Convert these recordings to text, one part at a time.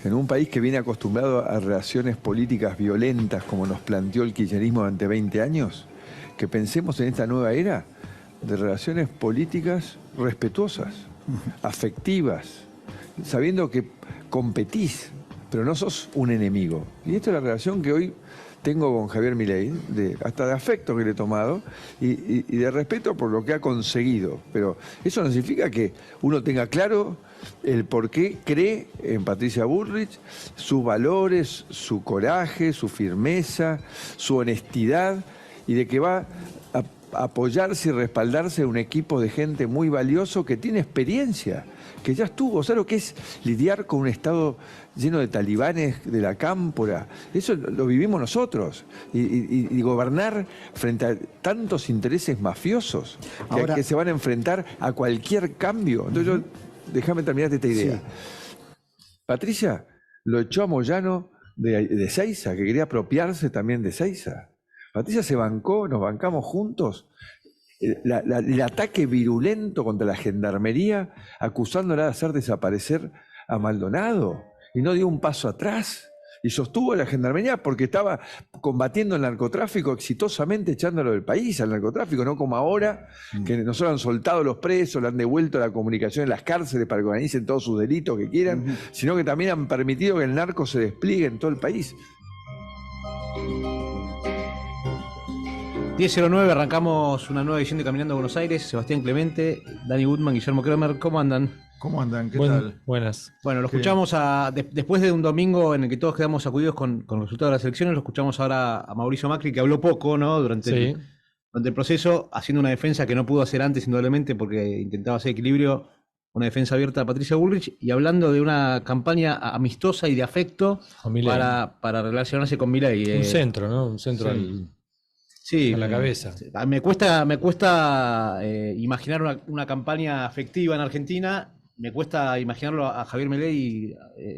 en un país que viene acostumbrado a relaciones políticas violentas como nos planteó el kirchnerismo durante 20 años, que pensemos en esta nueva era de relaciones políticas respetuosas, afectivas, sabiendo que competís, pero no sos un enemigo. Y esta es la relación que hoy tengo con Javier Milei, hasta de afecto que le he tomado y de respeto por lo que ha conseguido. Pero eso no significa que uno tenga claro el por qué cree en Patricia Bullrich, sus valores, su coraje, su firmeza, su honestidad, y de que va a apoyarse y respaldarse en un equipo de gente muy valioso que tiene experiencia, que ya estuvo. ¿Sabes lo que es lidiar con un Estado lleno de talibanes de la cámpora? Eso lo vivimos nosotros. Y gobernar frente a tantos intereses mafiosos que se van a enfrentar a cualquier cambio. Entonces déjame terminar esta idea. Sí. Patricia lo echó a Moyano de Seiza, que quería apropiarse también de Seiza. Patricia se bancó, nos bancamos juntos el ataque virulento contra la gendarmería, acusándola de hacer desaparecer a Maldonado, y no dio un paso atrás, y sostuvo a la gendarmería porque estaba combatiendo el narcotráfico exitosamente, echándolo del país al narcotráfico, no como ahora, que nosotros han soltado a los presos, le han devuelto la comunicación en las cárceles para que organicen todos sus delitos que quieran, sino que también han permitido que el narco se despliegue en todo el país. 10:09, arrancamos una nueva edición de Caminando a Buenos Aires. Sebastián Clemente, Dani Goodman, Guillermo Kremer, ¿cómo andan? ¿Cómo andan? ¿Qué tal? Buenas. Bueno, lo escuchamos después de un domingo en el que todos quedamos sacudidos con los resultados de las elecciones. Lo escuchamos ahora a Mauricio Macri, que habló poco, ¿no? Durante el proceso, haciendo una defensa que no pudo hacer antes, indudablemente, porque intentaba hacer equilibrio, una defensa abierta a Patricia Bullrich, y hablando de una campaña amistosa y de afecto para relacionarse con Milei. Un centro, ¿no? Un centro a la cabeza. Me cuesta imaginar una campaña afectiva en Argentina. Me cuesta imaginarlo a Javier Milei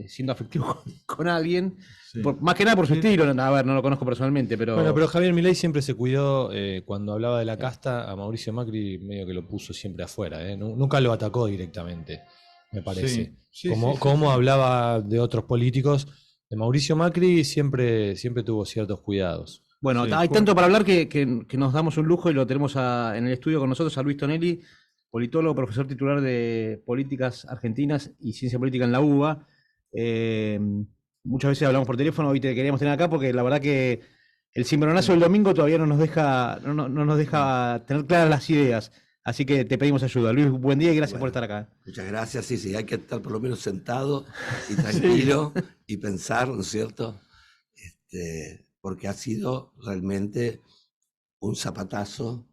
siendo afectivo con alguien. Sí. Más que nada por su estilo. A ver, no lo conozco personalmente, pero... Bueno, pero Javier Milei siempre se cuidó, cuando hablaba de la casta, a Mauricio Macri medio que lo puso siempre afuera. Nunca lo atacó directamente, me parece. Como hablaba de otros políticos, de Mauricio Macri siempre tuvo ciertos cuidados. Bueno, hay tanto para hablar que nos damos un lujo y lo tenemos en el estudio con nosotros a Luis Tonelli, politólogo, profesor titular de Políticas Argentinas y Ciencia Política en la UBA. Muchas veces hablamos por teléfono, hoy te queríamos tener acá porque la verdad que el cimbronazo del domingo todavía no nos deja tener claras las ideas. Así que te pedimos ayuda. Luis, buen día y gracias por estar acá. Muchas gracias. Sí, hay que estar por lo menos sentado y tranquilo y pensar, ¿no es cierto? Porque ha sido realmente un zapatazo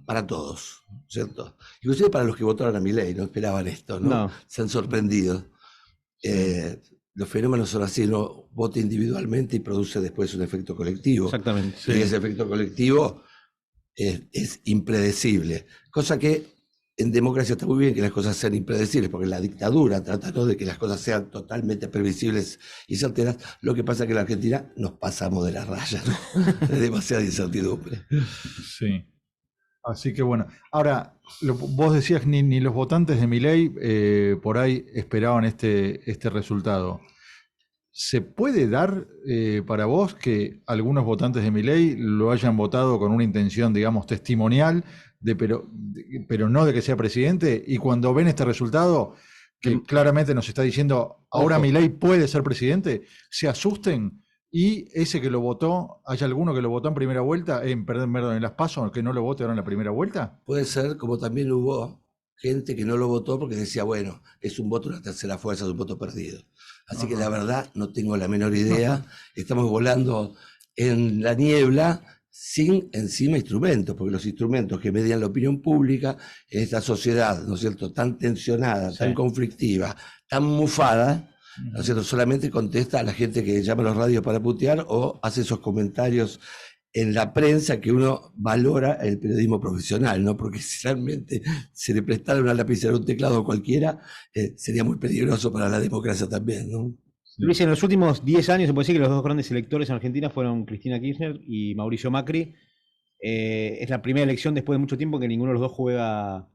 para todos, ¿cierto? Inclusive para los que votaron a Milei, no esperaban esto, ¿no? Se han sorprendido. Los fenómenos son así, uno vota individualmente y produce después un efecto colectivo. Exactamente. Y ese efecto colectivo es impredecible, cosa que en democracia está muy bien que las cosas sean impredecibles, porque la dictadura trata, ¿no?, de que las cosas sean totalmente previsibles y certeras. Lo que pasa es que en la Argentina nos pasamos de la raya, ¿no? Es demasiada incertidumbre. Sí. Así que bueno, ahora, vos decías ni los votantes de Milei por ahí esperaban este resultado. ¿Se puede dar para vos que algunos votantes de Milei lo hayan votado con una intención, digamos, testimonial, pero no de que sea presidente, y cuando ven este resultado, que claramente nos está diciendo ahora Milei puede ser presidente, se asusten? Y ese que lo votó, ¿hay alguno que lo votó en primera vuelta, en las PASO, que no lo vote ahora en la primera vuelta? Puede ser, como también hubo gente que no lo votó porque decía, bueno, es un voto de una tercera fuerza, es un voto perdido. Así que la verdad no tengo la menor idea. Estamos volando en la niebla sin encima instrumentos, porque los instrumentos que median la opinión pública en esta sociedad, ¿no es cierto?, tan tensionada, tan conflictiva, tan mufada, ¿no es cierto?, solamente contesta a la gente que llama a los radios para putear o hace esos comentarios en la prensa que uno valora el periodismo profesional, ¿no? Porque si realmente se le prestara una lapicera o un teclado a cualquiera, sería muy peligroso para la democracia también, ¿no? Luis, en los últimos 10 años se puede decir que los dos grandes electores en Argentina fueron Cristina Kirchner y Mauricio Macri. Es la primera elección después de mucho tiempo que ninguno de los dos juega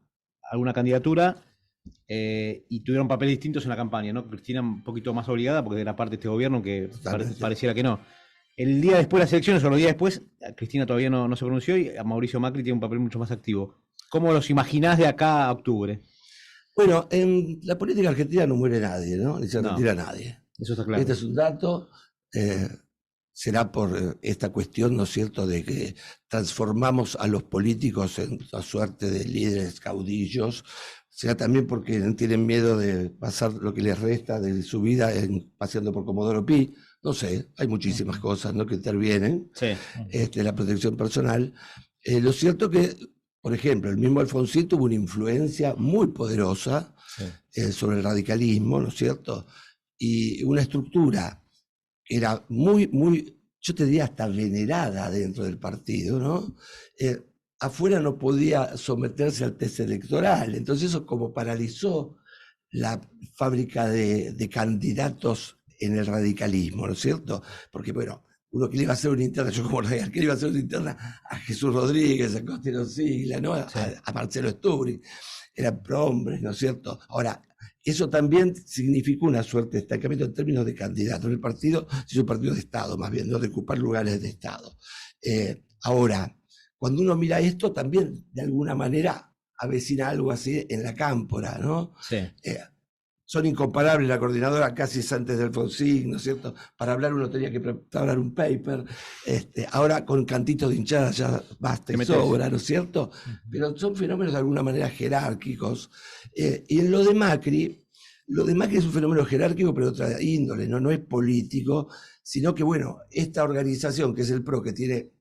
alguna candidatura. y tuvieron papeles distintos en la campaña, ¿no? Cristina un poquito más obligada porque era parte de este gobierno que pareciera que no. El día después de las elecciones o los días después, Cristina todavía no se pronunció y a Mauricio Macri tiene un papel mucho más activo. ¿Cómo los imaginás de acá a octubre? Bueno, en la política argentina no muere nadie, ¿no? Ni se retira nadie. Eso está claro. Este es un dato. Será por esta cuestión, ¿no es cierto?, de que transformamos a los políticos en una suerte de líderes caudillos. Será también porque tienen miedo de pasar lo que les resta de su vida paseando por Comodoro Pi. No sé, hay muchísimas cosas, ¿no?, que intervienen. Sí. La protección personal. Lo cierto que, por ejemplo, el mismo Alfonsín tuvo una influencia muy poderosa sobre el radicalismo, ¿no es cierto? Y una estructura era muy, yo te diría hasta venerada dentro del partido, ¿no? Afuera no podía someterse al test electoral, entonces eso como paralizó la fábrica de candidatos en el radicalismo, ¿no es cierto? Porque, bueno, uno que le iba a hacer una interna, yo como real, que le iba a hacer una interna a Jesús Rodríguez, a Costero Sigla, ¿no? A Marcelo Stubri, eran prohombres, ¿no es cierto? Ahora, eso también significó una suerte de estancamiento en términos de candidatos. El partido se hizo un partido de Estado, más bien, no de ocupar lugares de Estado. Ahora, cuando uno mira esto, también de alguna manera avecina algo así en la cámpora, ¿no? Sí. Son incomparables, la coordinadora casi es antes de Alfonsín, ¿no es cierto? Para hablar uno tenía que preparar un paper, ahora con cantitos de hinchada ya basta y sobra, ¿no es cierto? Pero son fenómenos de alguna manera jerárquicos. Y en lo de Macri es un fenómeno jerárquico, pero de otra índole, no es político, sino que, bueno, esta organización que es el PRO, que tiene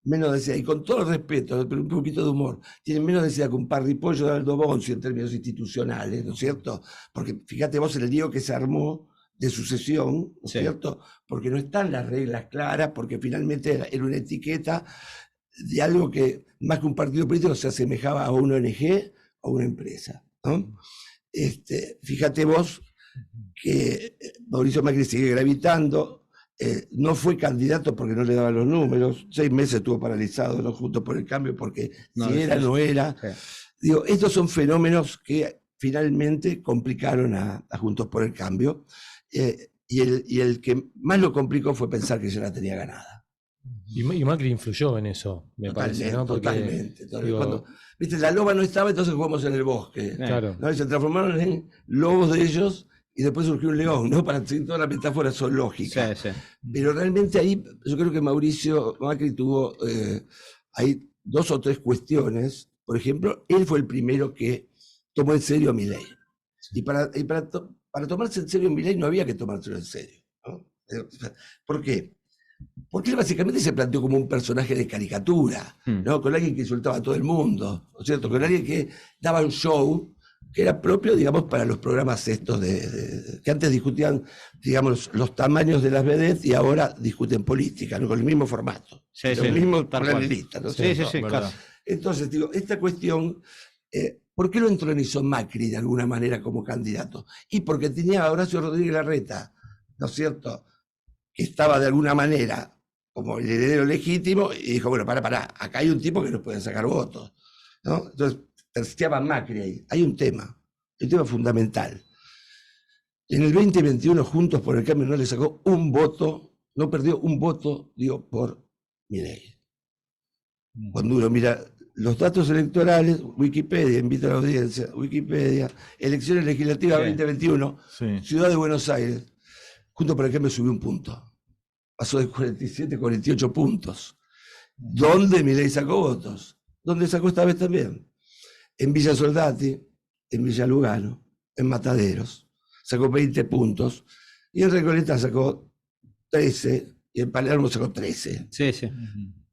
menos densidad, y con todo el respeto, pero un poquito de humor, tiene menos densidad que un parripollo de Aldo Bonzi en términos institucionales, ¿no es cierto? Porque fíjate vos en el lío que se armó de sucesión, ¿no es cierto? Porque no están las reglas claras, porque finalmente era una etiqueta de algo que, más que un partido político, se asemejaba a una ONG o una empresa, ¿no? Fíjate vos que Mauricio Macri sigue gravitando. No fue candidato porque no le daban los números, 6 meses estuvo paralizado, ¿no?, Juntos por el Cambio, porque no era. Sí. Digo, estos son fenómenos que finalmente complicaron a Juntos por el Cambio, y el que más lo complicó fue pensar que ya la tenía ganada. Y Macri influyó en eso, me parece, ¿no? Porque, totalmente. Cuando, ¿viste? La loba no estaba, entonces jugamos en el bosque. Claro. ¿No? Y se transformaron en lobos de ellos. Y después surgió un león, ¿no? Para seguir toda la metáfora zoológica. Sí. Pero realmente ahí yo creo que Mauricio Macri tuvo hay 2 o 3 cuestiones. Por ejemplo, él fue el primero que tomó en serio a Milei. Y para tomarse en serio a Milei no había que tomárselo en serio, ¿no? ¿Por qué? Porque él básicamente se planteó como un personaje de caricatura, ¿no? Con alguien que insultaba a todo el mundo, ¿no es cierto? Con alguien que daba un show que era propio, digamos, para los programas estos que antes discutían, digamos, los tamaños de las vedettes y ahora discuten política, ¿no? Con el mismo formato, el mismo panelista, ¿no? Sí, claro. Entonces, digo, esta cuestión, ¿por qué lo entronizó Macri de alguna manera como candidato? Y porque tenía a Horacio Rodríguez Larreta, ¿no es cierto?, que estaba de alguna manera como el heredero legítimo, y dijo, bueno, pará, acá hay un tipo que nos puede sacar votos, ¿no? Entonces, terciaba Macri ahí. Hay un tema fundamental. En el 2021, Juntos por el Cambio no le sacó un voto, no perdió un voto, digo, por Milei. Cuando uno mira los datos electorales, Wikipedia, invita a la audiencia, Wikipedia, elecciones legislativas 2021, Ciudad de Buenos Aires, Juntos por el Cambio subió un punto. Pasó de 47 a 48 puntos. ¿Dónde Milei sacó votos? ¿Dónde sacó esta vez también? En Villa Soldati, en Villa Lugano, en Mataderos, sacó 20 puntos, y en Recoleta sacó 13, y en Palermo sacó 13. Sí.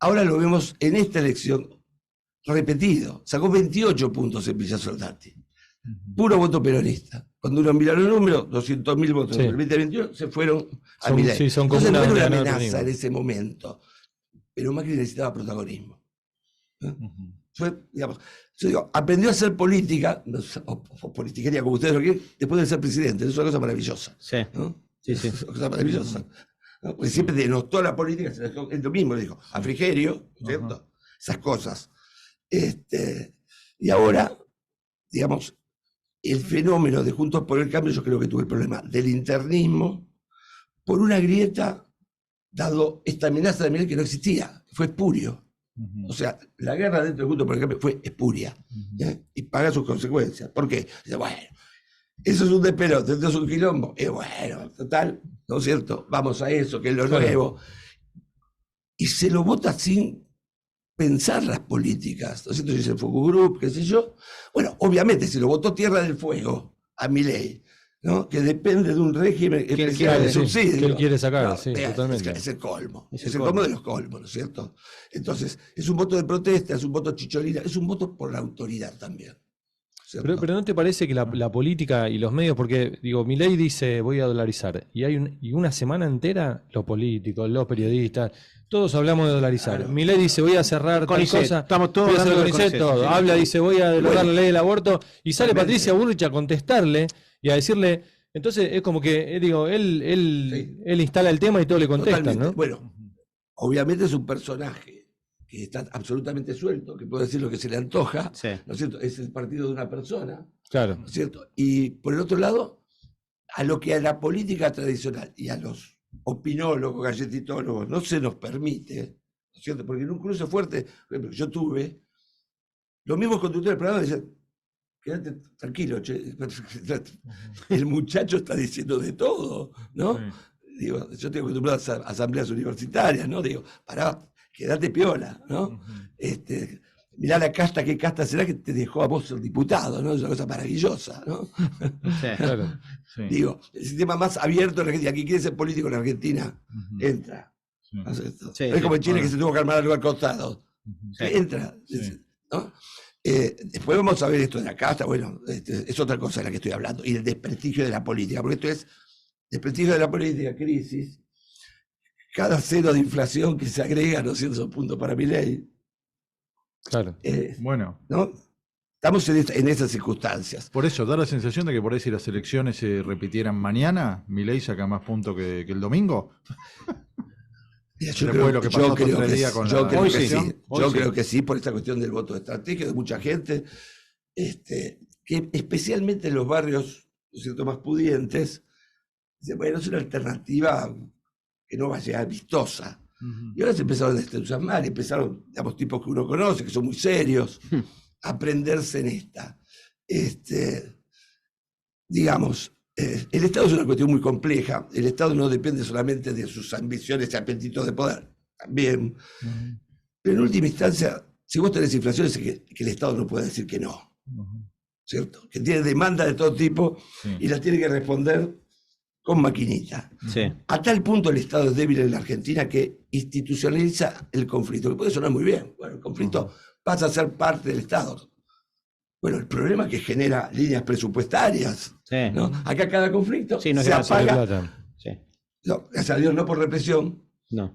Ahora lo vemos en esta elección repetido, sacó 28 puntos en Villa Soldati. Puro voto peronista. Cuando uno mira los números, 200.000 votos en el 2021 se fueron a Milei. Sí, entonces no era una amenaza en ese momento, pero Macri necesitaba protagonismo. Fue, digamos, yo digo, aprendió a hacer política, o politiquería, como ustedes lo quieren, después de ser presidente. Es una cosa maravillosa. Sí. ¿No? Sí. Es una cosa maravillosa, ¿no? Porque siempre denostó la política, es lo mismo, le dijo, a Frigerio, ¿cierto? Esas cosas. Y ahora, digamos, el fenómeno de Juntos por el Cambio, yo creo que tuve el problema del internismo por una grieta, dado esta amenaza de Milei que no existía, fue espurio. O sea, la guerra dentro de Juntos por el Cambio fue espuria, y paga sus consecuencias. ¿Por qué? Dice, bueno, eso es un despelote, esto es un quilombo. Bueno, total, ¿no es cierto? Vamos a eso, que es lo nuevo. Y se lo vota sin pensar las políticas, ¿no es cierto? Dice el Focus Group, qué sé yo. Bueno, obviamente, si lo votó Tierra del Fuego a Milei, ¿no? Que depende de un régimen especial de subsidio. Que él quiere sacar, no, sí, totalmente. Es el colmo. Es el colmo de los colmos, ¿no es cierto? Entonces, es un voto de protesta, es un voto chicholina, es un voto por la autoridad también. Pero ¿no te parece que la política y los medios, porque digo, Milei dice voy a dolarizar, y una semana entera los políticos, los periodistas, todos hablamos de dolarizar. Claro. Milei dice voy a cerrar tal cosa, estamos todos hablando de CONICET, todo. Sí. Habla, dice voy a derogar la ley del aborto, y sale Patricia Bullrich a contestarle y a decirle, entonces es como que, digo, él instala el tema y todos le contestan, totalmente. ¿no? Bueno, obviamente es un personaje que está absolutamente suelto, que puede decir lo que se le antoja, ¿no es cierto? Es el partido de una persona, claro, ¿no es cierto? Y por el otro lado, a lo que a la política tradicional y a los opinólogos, galletitólogos no se nos permite, ¿no es cierto? Porque en un cruce fuerte, por ejemplo, yo tuve, los mismos conductores del programa decían, quédate tranquilo, che, el muchacho está diciendo de todo, ¿no? Digo, yo tengo acostumbrado a asambleas universitarias, ¿no? Digo, pará, quédate piola, ¿no? Mirá la casta, qué casta será que te dejó a vos ser diputado, ¿no? Es una cosa maravillosa, ¿no? Sí, claro. Sí. Digo, el sistema más abierto en Argentina, quien quiere ser político en Argentina, entra. Sí. Sí, es como en Chile que se tuvo que armar algo al costado. Entra, ¿no? Después vamos a ver esto de la casta, bueno, es otra cosa de la que estoy hablando, y el desprestigio de la política, porque esto es desprestigio de la política, crisis. Cada cero de inflación que se agrega, ¿no es cierto?, son puntos para Milei. Claro. Bueno. ¿No? Estamos en esas circunstancias. Por eso, da la sensación de que por ahí si las elecciones se repitieran mañana, Milei saca más puntos que el domingo. Yo creo que sí, por esta cuestión del voto estratégico de mucha gente, que especialmente en los barrios, ¿no es cierto?, más pudientes, dice, bueno, es una alternativa que no va a llegar vistosa. Y ahora se empezaron a entusiasmar, empezaron, digamos, tipos que uno conoce, que son muy serios, a prenderse en esta. Digamos, el Estado es una cuestión muy compleja. El Estado no depende solamente de sus ambiciones y apetitos de poder, también. Pero en última instancia, si vos tenés inflación, es que el Estado no puede decir que no. ¿Cierto? Que tiene demanda de todo tipo y la tiene que responder con maquinita. A tal punto el Estado es débil en la Argentina que institucionaliza el conflicto, que puede sonar muy bien. Bueno, el conflicto pasa a ser parte del Estado. Bueno, el problema es que genera líneas presupuestarias, ¿no? Acá cada conflicto se apaga. No, gracias a Dios, no por represión,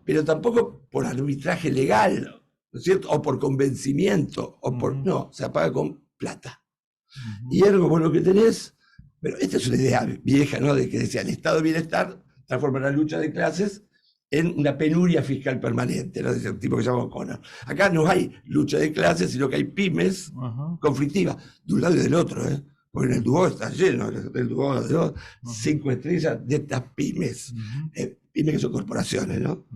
pero tampoco por arbitraje legal, ¿no es cierto? O por convencimiento, no, se apaga con plata. Y ergo, vos lo que tenés. Pero esta es una idea vieja, ¿no? De que decía, el estado de bienestar transforma la lucha de clases en una penuria fiscal permanente, ¿no? Dice un tipo que se llama O'Connor. Acá no hay lucha de clases, sino que hay pymes conflictivas, de un lado y del otro, ¿eh? Porque en el Dubó está lleno, el Dubó de los 5 estrellas de estas pymes, pymes que son corporaciones, ¿no?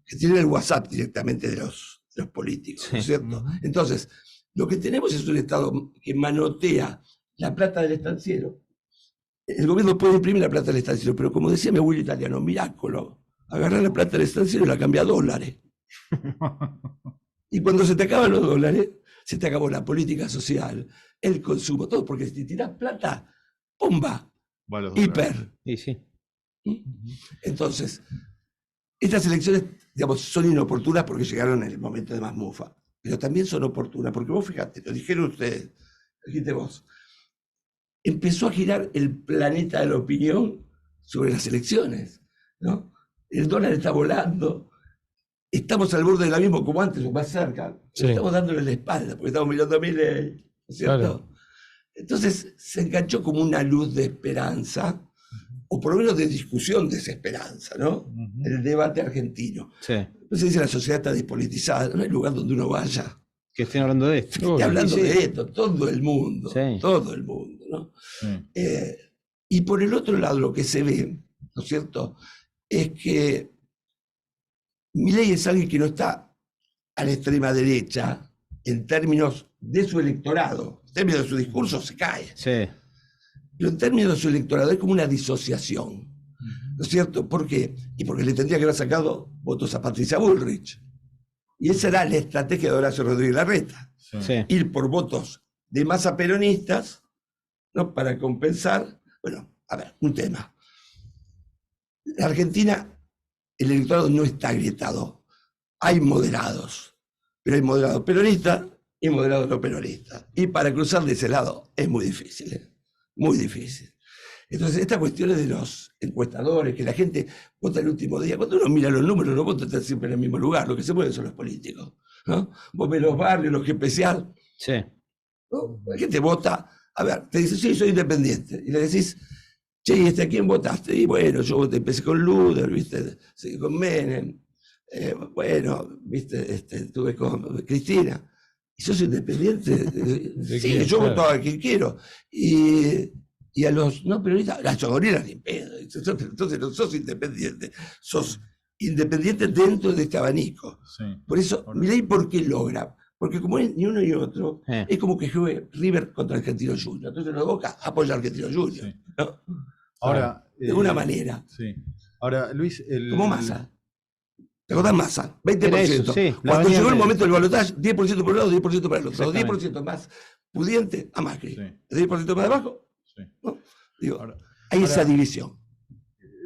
Que tienen el WhatsApp directamente de los políticos, ¿no es cierto? Entonces, lo que tenemos es un estado que manotea la plata del estanciero. El gobierno puede imprimir la plata del estanciero, pero como decía mi abuelo italiano, miracolo, agarrar la plata del estanciero y la cambia a dólares. Y cuando se te acaban los dólares, se te acabó la política social, el consumo, todo, porque si te tirás plata, ¡pumba! Hiper. Entonces, estas elecciones, digamos, son inoportunas porque llegaron en el momento de más mufa, pero también son oportunas, porque vos fíjate, lo dijeron ustedes, lo dijiste vos, empezó a girar el planeta de la opinión sobre las elecciones, ¿no? El dólar está volando, estamos al borde del abismo como antes o más cerca, estamos dándole la espalda porque estamos mirando a Milei, ¿no es cierto? Claro. Entonces se enganchó como una luz de esperanza, o por lo menos de discusión de esa esperanza, ¿no? El debate argentino. Entonces dice, la sociedad está despolitizada, no hay lugar donde uno vaya que estén hablando de esto. Que esté hablando de esto, todo el mundo, todo el mundo. ¿no? Y por el otro lado, lo que se ve, ¿no es cierto?, es que Milei es alguien que no está a la extrema derecha en términos de su electorado. En términos de su discurso se cae. Sí. Pero en términos de su electorado es como una disociación. ¿No es cierto? ¿Por qué? Y porque le tendría que haber sacado votos a Patricia Bullrich. Y esa era la estrategia de Horacio Rodríguez Larreta. Sí. Ir por votos de masa peronistas, ¿no?, para compensar. Bueno, a ver, un tema. En Argentina, el electorado no está agrietado. Hay moderados, pero hay moderados peronistas y moderados no peronistas. Y para cruzar de ese lado es muy difícil, muy difícil. Entonces, estas cuestiones de los encuestadores, que la gente vota el último día, cuando uno mira los números, no vota siempre en el mismo lugar, lo que se mueven son los políticos, ¿no? Vos ves los barrios, los GPCA, Sí. ¿no? La gente vota, a ver, te dice, sí, soy independiente, y le decís, che, ¿y a quién votaste? Y bueno, yo empecé con Luder, ¿viste? Seguí con Menem, bueno, ¿viste? Estuve con Cristina. ¿Y sos independiente? Sí, yo voto a quien quiero. Y a los no peronistas, las chagorinas ni pedo. Entonces no sos independiente, sos independiente dentro de este abanico. Sí. Por eso, Milei, ¿por qué logra? Porque como es ni uno ni otro, es como que juegue River contra Argentino Junior. Entonces los Boca apoya a Argentino Junior. Sí. ¿No? Ahora, de una manera. Sí. Ahora, Luis, como Massa. ¿Te acordás Massa? 20%. Eso, sí, cuando llegó el momento del balotaje, 10% por un lado, 10% para el otro. 10% más pudiente a Macri. Sí. 10% más abajo. Sí. ¿No? Digo, hay esa división.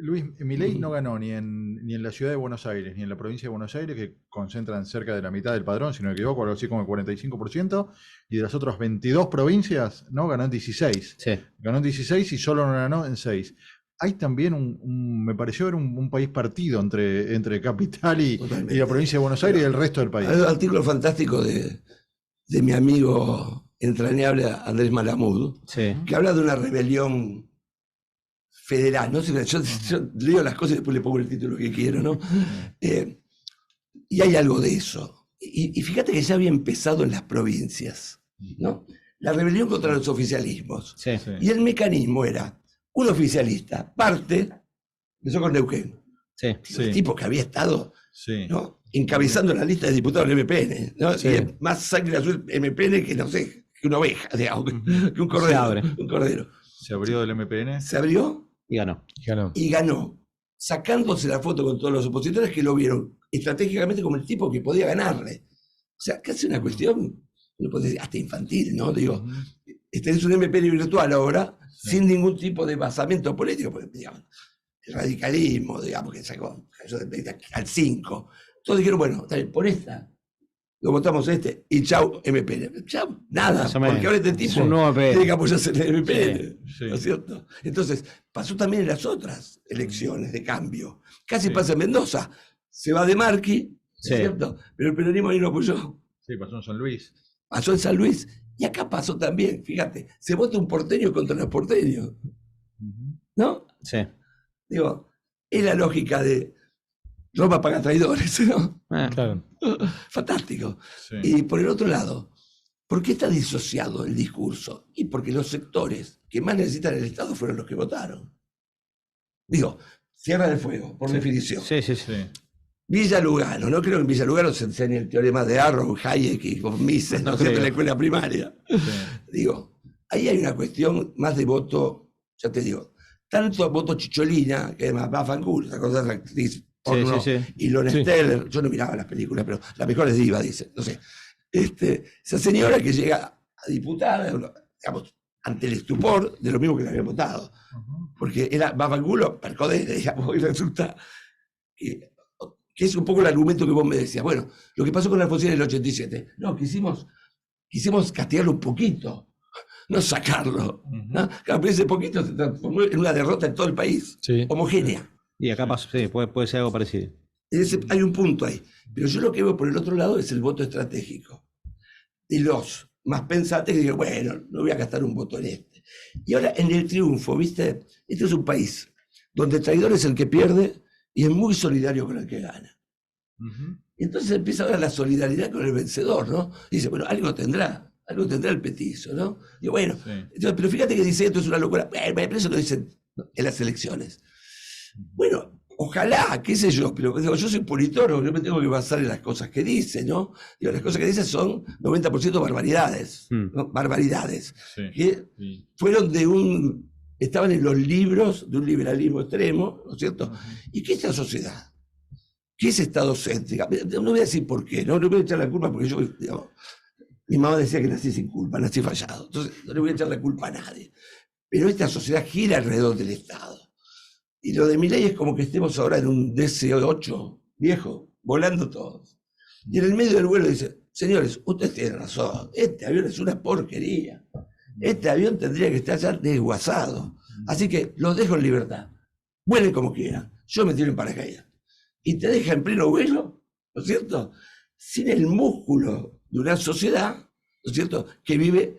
Luis, Milei no ganó ni en la ciudad de Buenos Aires, ni en la provincia de Buenos Aires, que concentran cerca de la mitad del padrón, si no me equivoco, algo así como el 45%, y de las otras 22 provincias, no, ganó en 16. Sí. Ganó en 16 y solo no ganó en 6. Hay también me pareció ver un país partido entre Capital y la provincia de Buenos Aires y el resto del país. Hay un artículo fantástico de mi amigo entrañable Andrés Malamud, que habla de una rebelión federal, ¿no? Yo leo las cosas y después le pongo el título que quiero, ¿no? Y hay algo de eso. Y fíjate que ya había empezado en las provincias, ¿no? La rebelión contra los oficialismos. Sí. Y el mecanismo era un oficialista, empezó con Neuquén. Sí. El tipo que había estado, ¿no?, encabezando la lista de diputados del MPN, ¿no? Sí. Y es más sangre azul MPN que, no sé, que una oveja, digamos, que un cordero. Un cordero. Se abrió del MPN. Se abrió. Y ganó. Y ganó, sacándose la foto con todos los opositores que lo vieron estratégicamente como el tipo que podía ganarle. O sea, casi una cuestión, uno puede decir, hasta infantil, ¿no? Digo, tenés un MPN virtual ahora, sin ningún tipo de basamento político, porque, digamos, el radicalismo, digamos, que cayó del 20 al 5. Todos dijeron, bueno, está bien, por esta lo votamos y chau, MPN. Chau, nada, porque ahora este tipo tiene que apoyarse en el MPN, ¿no es cierto? Entonces, pasó también en las otras elecciones de cambio. Casi pasa en Mendoza. Se va de Marchi, ¿no es cierto? Pero el peronismo ahí lo apoyó. Sí, pasó en San Luis. Pasó en San Luis. Y acá pasó también, fíjate, se vota un porteño contra los porteños. ¿No? Sí. Digo, es la lógica de Roma paga traidores, ¿no? Claro. Fantástico. Sí. Y por el otro lado, ¿por qué está disociado el discurso? Y porque los sectores que más necesitan el Estado fueron los que votaron. Digo, Tierra del Fuego, por definición. Sí. Villa Lugano, no creo que en Villa Lugano se enseñe el teorema de Arrow, Hayek y von Mises, ¿no? En la escuela primaria. Digo, ahí hay una cuestión más de voto, ya te digo, tanto voto chicholina, que además va a fanculo, esa cosa de la actriz porno, y Lon Steller, yo no miraba las películas, pero la mejor es diva, dice, no sé. Esa señora que llega a diputada, digamos, ante el estupor de lo mismo que le habían votado. Porque era Babangulo, percodere, digamos, y resulta que es un poco el argumento que vos me decías. Bueno, lo que pasó con Alfonsín en el 87, no, quisimos castigarlo un poquito, no sacarlo. ¿No? Claro, pero ese poquito se transformó en una derrota en todo el país, homogénea. Y acá pasó, puede ser algo parecido. Hay un punto ahí. Pero yo lo que veo por el otro lado es el voto estratégico. De los más pensantes que digo, bueno, no voy a gastar un voto en este. Y ahora en el triunfo, ¿viste? Este es un país donde el traidor es el que pierde y es muy solidario con el que gana. Y entonces empieza a ver la solidaridad con el vencedor, ¿no? Y dice, bueno, algo tendrá algo tendrá el petizo, ¿no? Digo, bueno, Sí. entonces, pero fíjate que dice esto es una locura. Pero eso lo dicen en las elecciones. Bueno, ojalá, qué sé yo, pero digo, yo soy politólogo, yo me tengo que basar en las cosas que dice, ¿no? Digo, las cosas que dice son 90% barbaridades, ¿no? Barbaridades, Sí. que Sí. fueron estaban en los libros de un liberalismo extremo, ¿no es cierto? ¿Y qué es la sociedad? ¿Qué es estadocéntrica? No voy a decir por qué, no le voy a echar la culpa porque yo, digamos, mi mamá decía que nací sin culpa, nací fallado, entonces no le voy a echar la culpa a nadie. Pero esta sociedad gira alrededor del Estado. Y lo de Milei es como que estemos ahora en un DC-8 viejo, volando todos. Y en el medio del vuelo dice, señores, ustedes tienen razón, este avión es una porquería. Este avión tendría que estar ya desguazado. Así que los dejo en libertad. Vuelen como quieran. Yo me tiro en paracaídas. Y te deja en pleno vuelo, ¿no es cierto? Sin el músculo de una sociedad, ¿no es cierto?, que vive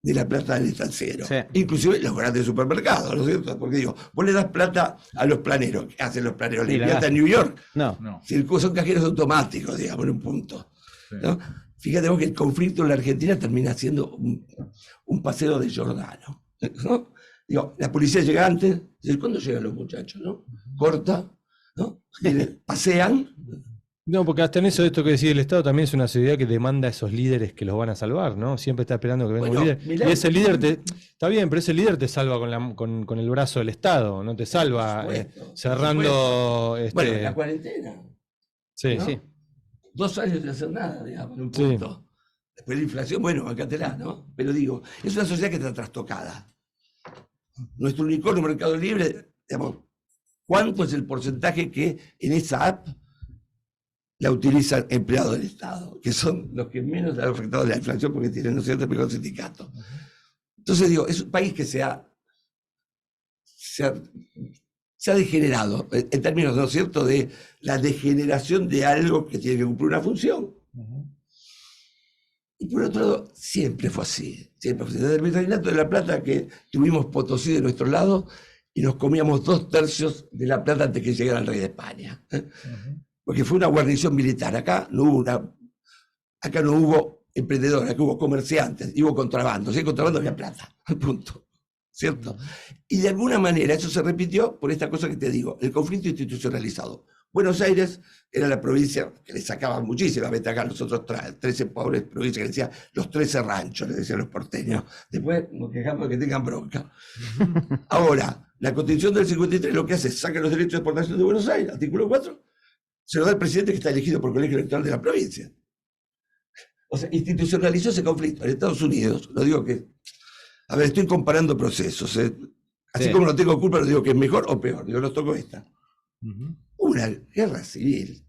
de la plata del estanciero. Sí. Inclusive los grandes supermercados, ¿no es cierto? Porque digo, vos le das plata a los planeros. ¿Qué hacen los planeros? Le invierten en New York. No. No. Son cajeros automáticos, digamos, en un punto. Sí. ¿No? Fíjate vos que el conflicto en la Argentina termina siendo un paseo de Giordano, ¿no? Digo, la policía llega antes, dice, ¿cuándo llegan los muchachos, no? Corta, ¿no? Pasean. No, porque hasta en eso, esto que decía el Estado, también es una sociedad que demanda a esos líderes que los van a salvar, ¿no? Siempre está esperando que venga Bueno, un líder. Milei- Y ese líder está bien, pero ese líder te salva con el brazo del Estado, no te salva Por supuesto, cerrando. Bueno, la cuarentena. Sí, ¿no? sí. 2 años de hacer nada, digamos, en un Sí. punto. Después la inflación, bueno, bancátela, ¿no? Pero digo, es una sociedad que está trastocada. Nuestro unicornio Mercado Libre, digamos, ¿cuánto es el porcentaje que en esa app la utilizan empleados del Estado? Que son los que menos han afectado de la inflación porque tienen, ¿no es cierto?, el mejor sindicato. Entonces digo, es un país que se ha degenerado, en términos, ¿no es cierto?, de la degeneración de algo que tiene que cumplir una función. Y por otro lado, siempre fue así. Siempre fue así. Desde el Virreinato de la Plata, que tuvimos Potosí de nuestro lado y nos comíamos 2/3 de la plata antes que llegara el rey de España. Porque fue una guarnición militar. Acá no hubo emprendedores, acá hubo comerciantes, y hubo contrabando. Si hay contrabando, había plata. Punto. ¿Cierto? Y de alguna manera eso se repitió por esta cosa que te digo, el conflicto institucionalizado. Buenos Aires era la provincia que le sacaban muchísima ventaja a los otros 13 pobres provincias, que decían los 13 ranchos, le decían los porteños. Después nos quejamos de que tengan bronca. Ahora, la Constitución del 53 lo que hace es saca los derechos de exportación de Buenos Aires, artículo 4, se lo da al presidente que está elegido por el colegio electoral de la provincia. O sea, institucionalizó ese conflicto. En Estados Unidos, lo digo que, a ver, estoy comparando procesos. Así Sí. como no tengo culpa, no digo que es mejor o peor. Digo, nos tocó esta. Una guerra civil.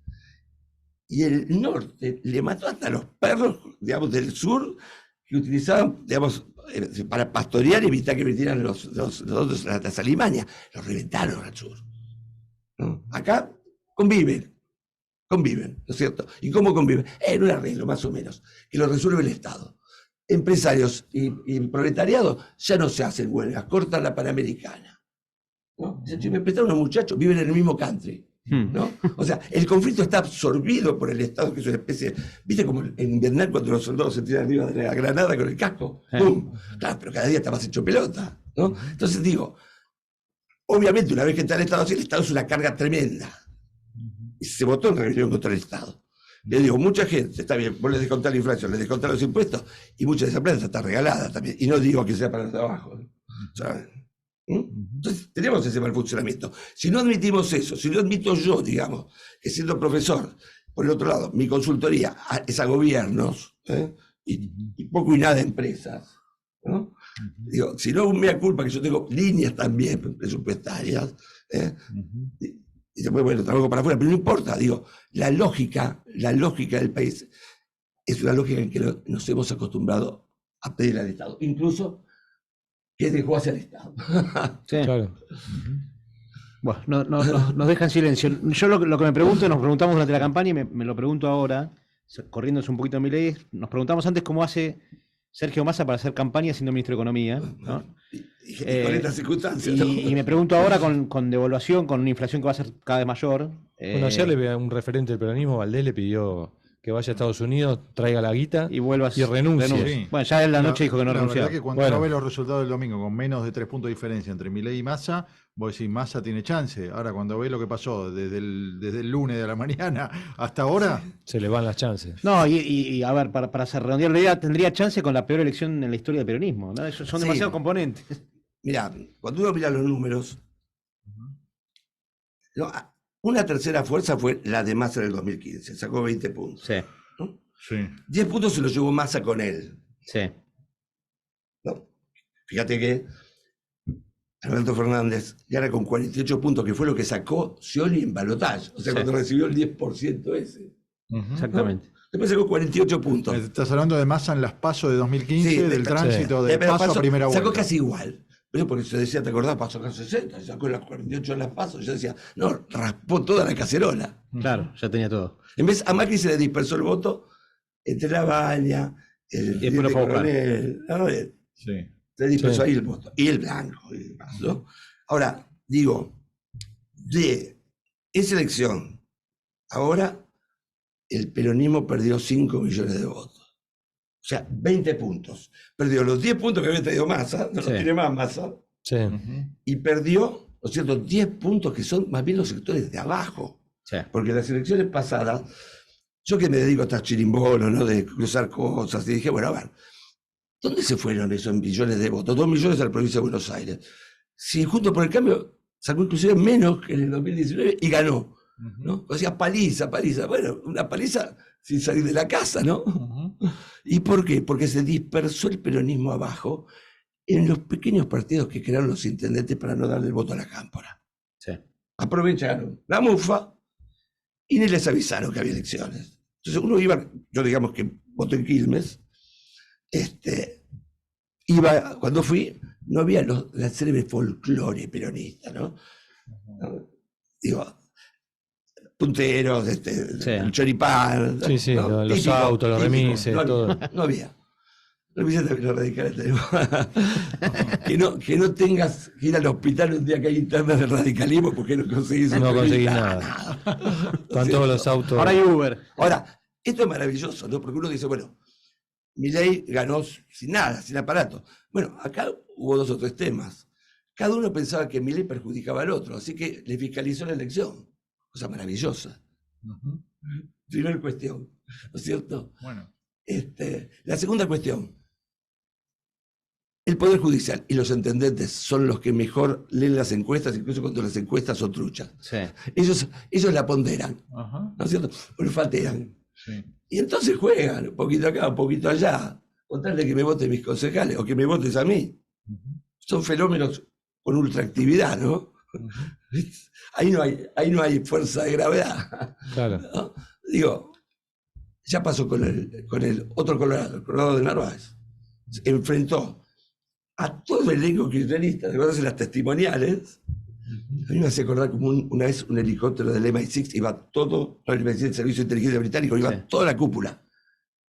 Y el norte le mató hasta los perros, digamos, del sur, que utilizaban, digamos, para pastorear y evitar que metieran las alimañas. Los reventaron al sur. ¿No? Acá conviven, ¿no es cierto? ¿Y cómo conviven? En un arreglo, más o menos, que lo resuelve el Estado. Empresarios y proletariado ya no se hacen huelgas, cortan la Panamericana. ¿No? Si me prestaron unos muchachos, viven en el mismo country. ¿No? O sea, el conflicto está absorbido por el Estado, que es una especie, ¿viste como en Vietnam cuando los soldados se tiran arriba de la granada con el casco? ¡Pum! Claro, pero cada día está más hecho pelota, ¿no? Entonces digo, obviamente una vez que está el Estado así, el Estado es una carga tremenda. Y se votó en rebelión contra el Estado. Le digo, mucha gente, está bien, vos les descontás la inflación, les descontás los impuestos, y mucha de esa plata está regalada también. Y no digo que sea para los de abajo, ¿no? ¿Saben? Entonces tenemos ese mal funcionamiento. Si no admitimos eso, si no admito yo, digamos, que siendo profesor, por el otro lado, mi consultoría es a gobiernos, y poco y nada a empresas, ¿no? Digo, si no, me da culpa que yo tengo líneas también presupuestarias, y después, bueno, trabajo para afuera, pero no importa, digo, la lógica del país es una lógica en que nos hemos acostumbrado a pedir al Estado, incluso que dejó hacia el Estado. Sí. Claro. Bueno, nos deja en silencio. Yo lo que me pregunto, nos preguntamos durante la campaña y me lo pregunto ahora, corriéndose un poquito a Milei, nos preguntamos antes cómo hace Sergio Massa para hacer campaña siendo ministro de Economía, ¿no? Y con estas circunstancias. Y me pregunto ahora con devaluación, con una inflación que va a ser cada vez mayor. Bueno, ayer un referente del peronismo, Valdés, le pidió que vaya a Estados Unidos, traiga la guita y vuelvas y renuncie. Sí. Bueno, ya en la noche dijo que no renunció. La verdad que cuando uno ve los resultados del domingo con menos de 3 puntos de diferencia entre Milei y Massa, vos decís, Massa tiene chance. Ahora, cuando ve lo que pasó desde el lunes de la mañana hasta ahora... Se le van las chances. No, y a ver, para redondear la idea, tendría chance con la peor elección en la historia del peronismo, ¿no? Son demasiados componentes. Mirá, cuando uno mira los números, una tercera fuerza fue la de Massa en el 2015, sacó 20 puntos. Sí. ¿No? Sí. 10 puntos se los llevó Massa con él. Sí. ¿No? Fíjate que Alberto Fernández gana con 48 puntos, que fue lo que sacó Scioli en balotaje. O sea, cuando recibió el 10% ese. Exactamente. ¿No? Después sacó 48 puntos. Estás hablando de Massa en las PASO de 2015, Sí, del tránsito de pero PASO a primera vuelta. Sacó casi igual. Pero porque se decía, ¿te acordás? Pasó acá 60, sacó las 48 en las PASO. Yo decía, no, raspó toda la cacerola. Claro, ya tenía todo. En vez, a Macri se le dispersó el voto entre la Baña, el Y después lo fue a buscar. Coronel, Sí. se dispersó ahí el voto. Y el blanco. Y demás, ¿no? Ahora, digo, de esa elección, ahora el peronismo perdió 5 millones de votos. O sea, 20 puntos. Perdió los 10 puntos que había traído Massa, no los tiene más Massa, Sí. y perdió, ¿no es cierto?, 10 puntos que son más bien los sectores de abajo. Sí. Porque las elecciones pasadas, yo que me dedico a estas chirimbolos, ¿no?, de cruzar cosas, y dije, bueno, a ver, ¿dónde se fueron esos millones de votos? 2 millones a la provincia de Buenos Aires. Si Juntos por el Cambio sacó inclusive menos que en el 2019 y ganó, ¿no? O sea, paliza. Bueno, una paliza sin salir de la casa, ¿no? ¿Y por qué? Porque se dispersó el peronismo abajo en los pequeños partidos que crearon los intendentes para no darle el voto a la cámpora. Sí. Aprovecharon la mufa y ni les avisaron que había elecciones. Entonces uno iba, yo digamos que voté en Quilmes, iba, cuando fui, no había la célebre folclore peronista, ¿no? Digo, punteros, el choripán. Sí, ¿no? los Típico, autos, los típico. remises, No, todo. No había. Los radicales tenemos. que no tengas que ir al hospital un día que hay internas de radicalismo porque no conseguís No conseguís nada. Con todos los autos. Ahora hay Uber. Ahora, esto es maravilloso, ¿no? Porque uno dice, bueno, Milei ganó sin nada, sin aparato. Bueno, acá hubo 2 o 3 temas. Cada uno pensaba que Milei perjudicaba al otro, así que le fiscalizó la elección. Cosa maravillosa. Primera cuestión, ¿no es cierto? Bueno. La segunda cuestión. El Poder Judicial y los intendentes son los que mejor leen las encuestas, incluso cuando las encuestas son truchas. Sí. Ellos la ponderan, ¿no es cierto? Olfatean. Sí. Y entonces juegan, un poquito acá, un poquito allá, contarle que me voten mis concejales o que me votes a mí. Son fenómenos con ultraactividad, ¿no? Ahí no hay fuerza de gravedad. Claro. ¿No? Digo, ya pasó con el otro Colorado, el Colorado de Narváez. Enfrentó a todo el elenco kirchnerista, ¿te acuerdas de las testimoniales? A mí me hace acordar como una vez un helicóptero del MI6, iba todo, el Servicio de Inteligencia Británico, iba toda la cúpula.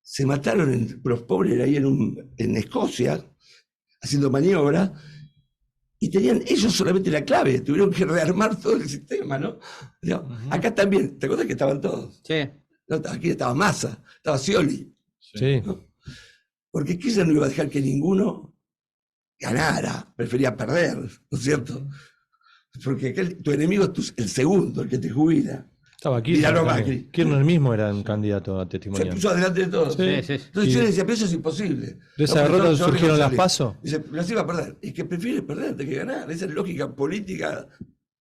Se mataron los pobres ahí en Escocia, haciendo maniobra, y tenían ellos solamente la clave, tuvieron que rearmar todo el sistema, ¿no? Digo, acá también, ¿te acuerdas que estaban todos? Sí. No, aquí estaba Massa, estaba Scioli. Sí. ¿No? Porque Kirchner no iba a dejar que ninguno ganara, prefería perder, ¿no es cierto? Porque tu enemigo es el segundo, el que te jubila. Estaba Miralo Kirchner. Macri. Kirchner mismo era un candidato a Se testimonial. puso adelante de todos. Sí. Entonces yo le decía, pero eso es imposible. ¿De esa derrota surgieron las PASO? Dice, las iba a perder. Es que prefiere perder antes que ganar. Esa es lógica política,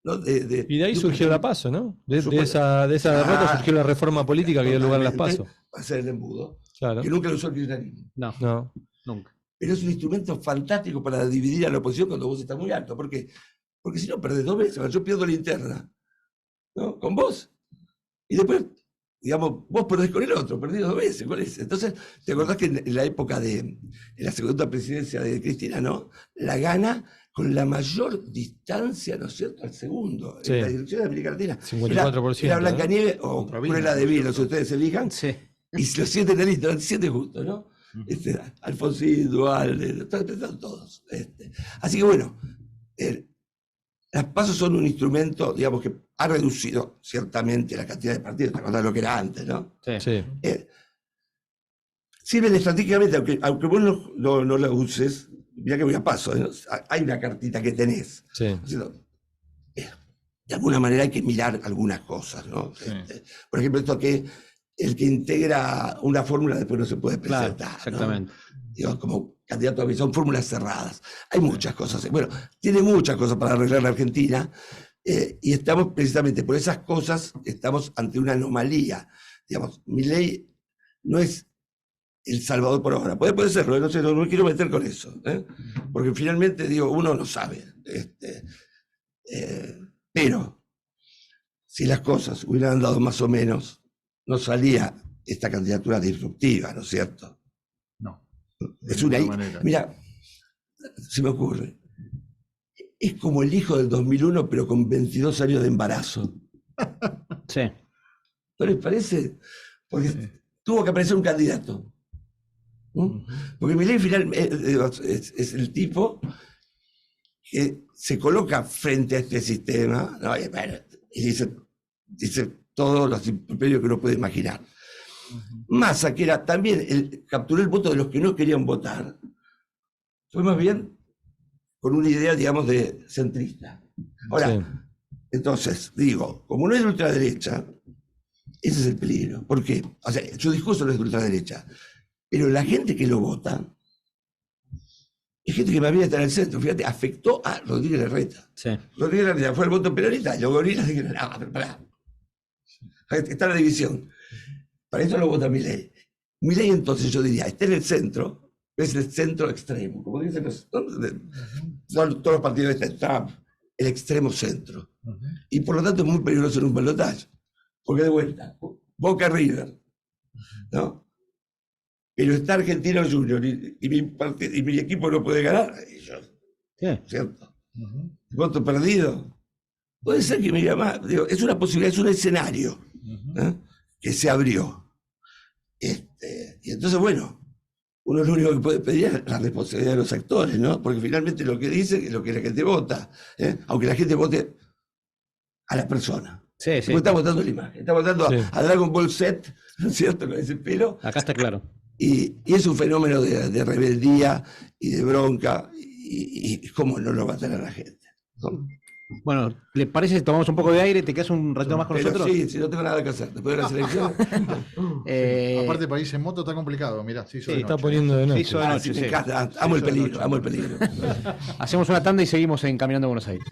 ¿no? Y de ahí surgió la PASO, ¿no? De esa derrota surgió la reforma política que dio lugar a las PASO. Va a ser el embudo. Claro. Que nunca lo usó el kirchnerismo. No, nunca. Pero es un instrumento fantástico para dividir a la oposición cuando vos estás muy alto. ¿Por qué? Porque si no, perdés 2 veces. Yo pierdo la interna, ¿no? Con vos. Y después, digamos, vos perdés con el otro, perdés 2 veces con ese. Entonces, ¿te acordás que en la época en la segunda presidencia de Cristina, ¿no? La gana con la mayor distancia, ¿no es cierto?, al segundo. Sí. En la dirección de América Latina. 54%. Era Blancanieves o Contra Cruella de Vil, si ustedes elijan. Sí. Y los 7 en la lista, eran 7 justos, ¿no? Alfonsín, Dualde, están todos. Así que bueno, las PASO son un instrumento, digamos, que ha reducido ciertamente la cantidad de partidos, te acordás lo que era antes, ¿no? Sí. Sirven estratégicamente, aunque vos no lo uses, mirá que voy a paso, ¿no? Hay una cartita que tenés. Sí. De alguna manera hay que mirar algunas cosas, ¿no? Sí. Por ejemplo, esto que el que integra una fórmula después no se puede Claro, presentar. exactamente. ¿No? Digo, como candidato a son fórmulas cerradas. Hay muchas cosas. Bueno, tiene muchas cosas para arreglar la Argentina y estamos precisamente por esas cosas, estamos ante una anomalía. Digamos, Milei no es el salvador por ahora. Puede serlo, no sé, no me quiero meter con eso. Porque finalmente, digo, uno no sabe. Pero si las cosas hubieran andado más o menos, no salía esta candidatura disruptiva, ¿no es cierto? No. Es una. Mira, se me ocurre. Es como el hijo del 2001, pero con 22 años de embarazo. Sí. ¿No les parece? Porque tuvo que aparecer un candidato. ¿No? Porque Milei es el tipo que se coloca frente a este sistema, ¿no? Y dice todos los imperios que uno puede imaginar. Massa, que era también capturó el voto de los que no querían votar, fue más bien con una idea, digamos, de centrista. Ahora, entonces, digo, como no es de ultraderecha, ese es el peligro. ¿Por qué? O sea, su discurso no es de ultraderecha, pero la gente que lo vota es gente que más bien está en el centro. Fíjate, afectó a Rodríguez Larreta. Sí. Rodríguez Larreta fue el voto peronista, los gorilas dijeron, no, pero pará. Está la división. Para eso lo vota Milei. Milei, entonces, yo diría, está en el centro, es el centro extremo. Como dicen todos los partidos de Trump, el extremo centro. Y por lo tanto es muy peligroso en un balotaje. Porque de vuelta, Boca River, ¿no? Pero está Argentino Junior y mi equipo no puede ganar. ¿Cierto? Voto perdido. Puede ser que me diga más. Digo, es una posibilidad, es un escenario que se abrió. Y entonces, bueno, uno lo único que puede pedir es la responsabilidad de los actores, ¿no? Porque finalmente lo que dice es lo que la gente vota. Aunque la gente vote a la persona. Sí. Porque está votando la imagen, está votando a Dragon Ball Z, ¿no es cierto? Con ese pelo. Acá está claro. Y es un fenómeno de rebeldía y de bronca, y cómo no lo va a tener la gente, ¿no? Bueno, ¿le parece si tomamos un poco de aire? ¿Te quedas un ratito más con nosotros? Sí, si no tengo nada que hacer, después de la selección. Aparte, país en moto está complicado, mirá, se hizo de está noche. poniendo de noche. Se hizo de noche, Me encanta, amo el peligro, amo el peligro. Hacemos una tanda y seguimos en Caminando a Buenos Aires.